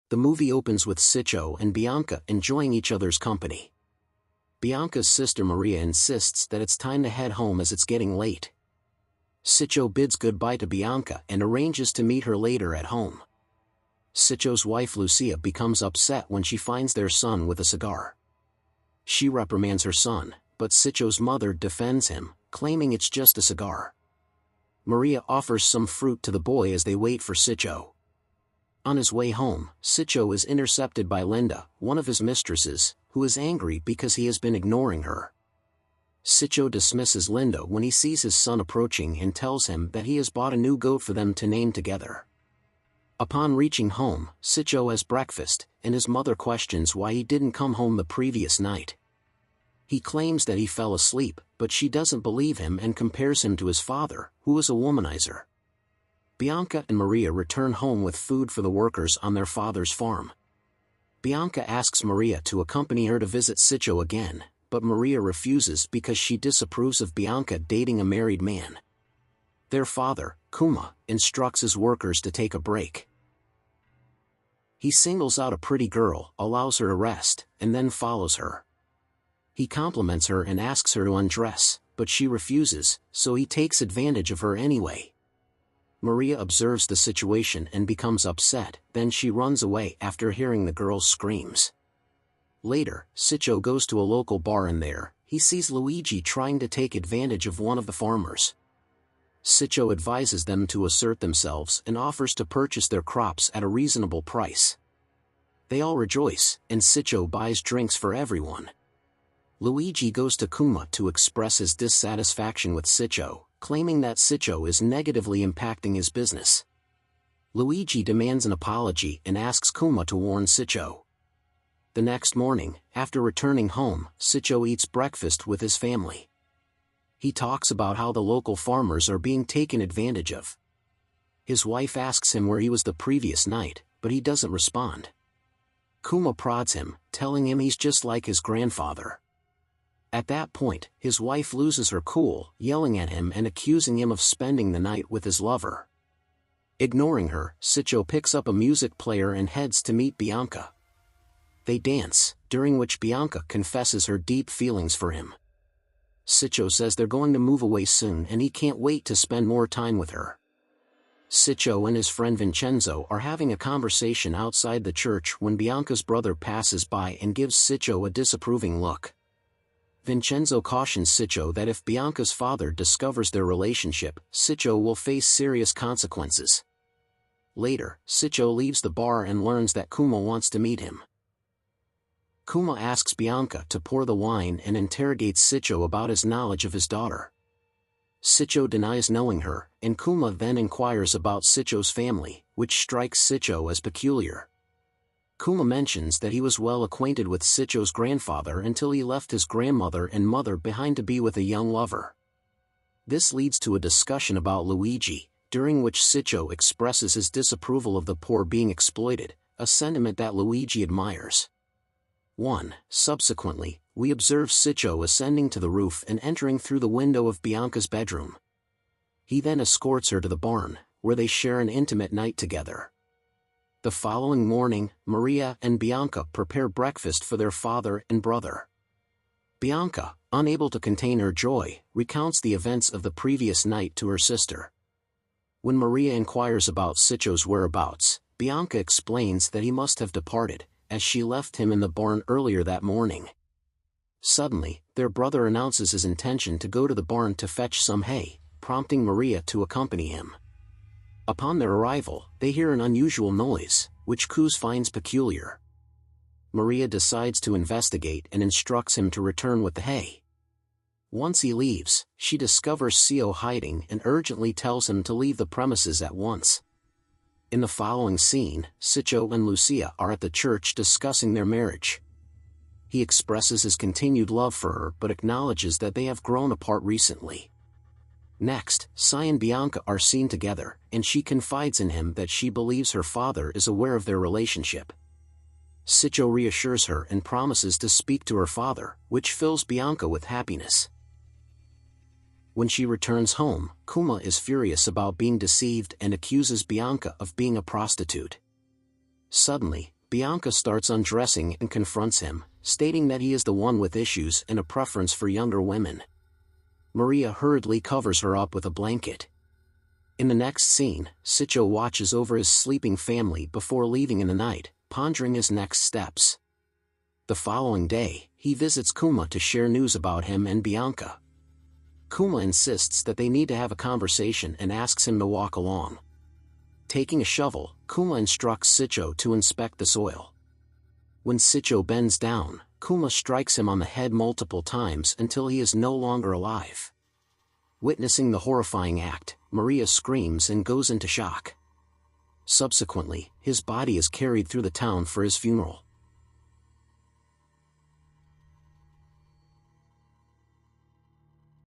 The movie opens with Siccio and Bianca enjoying each other's company. Bianca's sister Maria insists that it's time to head home as it's getting late. Siccio bids goodbye to Bianca and arranges to meet her later at home. Siccio's wife Lucia becomes upset when she finds their son with a cigar. She reprimands her son, but Siccio's mother defends him, claiming it's just a cigar. Maria offers some fruit to the boy as they wait for Siccio. On his way home, Siccio is intercepted by Linda, one of his mistresses, who is angry because he has been ignoring her. Siccio dismisses Linda when he sees his son approaching and tells him that he has bought a new goat for them to name together. Upon reaching home, Siccio has breakfast, and his mother questions why he didn't come home the previous night. He claims that he fell asleep, but she doesn't believe him and compares him to his father, who was a womanizer. Bianca and Maria return home with food for the workers on their father's farm. Bianca asks Maria to accompany her to visit Siccio again, but Maria refuses because she disapproves of Bianca dating a married man. Their father, Kuma, instructs his workers to take a break. He singles out a pretty girl, allows her to rest, and then follows her. He compliments her and asks her to undress, but she refuses, so he takes advantage of her anyway. Maria observes the situation and becomes upset, then she runs away after hearing the girl's screams. Later, Siccio goes to a local bar and there, he sees Luigi trying to take advantage of one of the farmers. Siccio advises them to assert themselves and offers to purchase their crops at a reasonable price. They all rejoice, and Siccio buys drinks for everyone. Luigi goes to Kuma to express his dissatisfaction with Siccio, claiming that Siccio is negatively impacting his business. Luigi demands an apology and asks Kuma to warn Siccio. The next morning, after returning home, Siccio eats breakfast with his family. He talks about how the local farmers are being taken advantage of. His wife asks him where he was the previous night, but he doesn't respond. Kuma prods him, telling him he's just like his grandfather. At that point, his wife loses her cool, yelling at him and accusing him of spending the night with his lover. Ignoring her, Siccio picks up a music player and heads to meet Bianca. They dance, during which Bianca confesses her deep feelings for him. Siccio says they're going to move away soon and he can't wait to spend more time with her. Siccio and his friend Vincenzo are having a conversation outside the church when Bianca's brother passes by and gives Siccio a disapproving look. Vincenzo cautions Siccio that if Bianca's father discovers their relationship, Siccio will face serious consequences. Later, Siccio leaves the bar and learns that Kuma wants to meet him. Kuma asks Bianca to pour the wine and interrogates Siccio about his knowledge of his daughter. Siccio denies knowing her, and Kuma then inquires about Siccio's family, which strikes Siccio as peculiar. Kuma mentions that he was well acquainted with Siccio's grandfather until he left his grandmother and mother behind to be with a young lover. This leads to a discussion about Luigi, during which Siccio expresses his disapproval of the poor being exploited, a sentiment that Luigi admires. Subsequently, we observe Siccio ascending to the roof and entering through the window of Bianca's bedroom. He then escorts her to the barn, where they share an intimate night together. The following morning, Maria and Bianca prepare breakfast for their father and brother. Bianca, unable to contain her joy, recounts the events of the previous night to her sister. When Maria inquires about Siccio's whereabouts, Bianca explains that he must have departed, as she left him in the barn earlier that morning. Suddenly, their brother announces his intention to go to the barn to fetch some hay, prompting Maria to accompany him. Upon their arrival, they hear an unusual noise, which Kuz finds peculiar. Maria decides to investigate and instructs him to return with the hay. Once he leaves, she discovers Sio hiding and urgently tells him to leave the premises at once. In the following scene, Siccio and Lucia are at the church discussing their marriage. He expresses his continued love for her but acknowledges that they have grown apart recently. Next, Sai and Bianca are seen together, and she confides in him that she believes her father is aware of their relationship. Siccio reassures her and promises to speak to her father, which fills Bianca with happiness. When she returns home, Kuma is furious about being deceived and accuses Bianca of being a prostitute. Suddenly, Bianca starts undressing and confronts him, stating that he is the one with issues and a preference for younger women. Maria hurriedly covers her up with a blanket. In the next scene, Sitcho watches over his sleeping family before leaving in the night, pondering his next steps. The following day, he visits Kuma to share news about him and Bianca. Kuma insists that they need to have a conversation and asks him to walk along. Taking a shovel, Kuma instructs Sitcho to inspect the soil. When Sitcho bends down, Kuma strikes him on the head multiple times until he is no longer alive. Witnessing the horrifying act, Maria screams and goes into shock. Subsequently, his body is carried through the town for his funeral.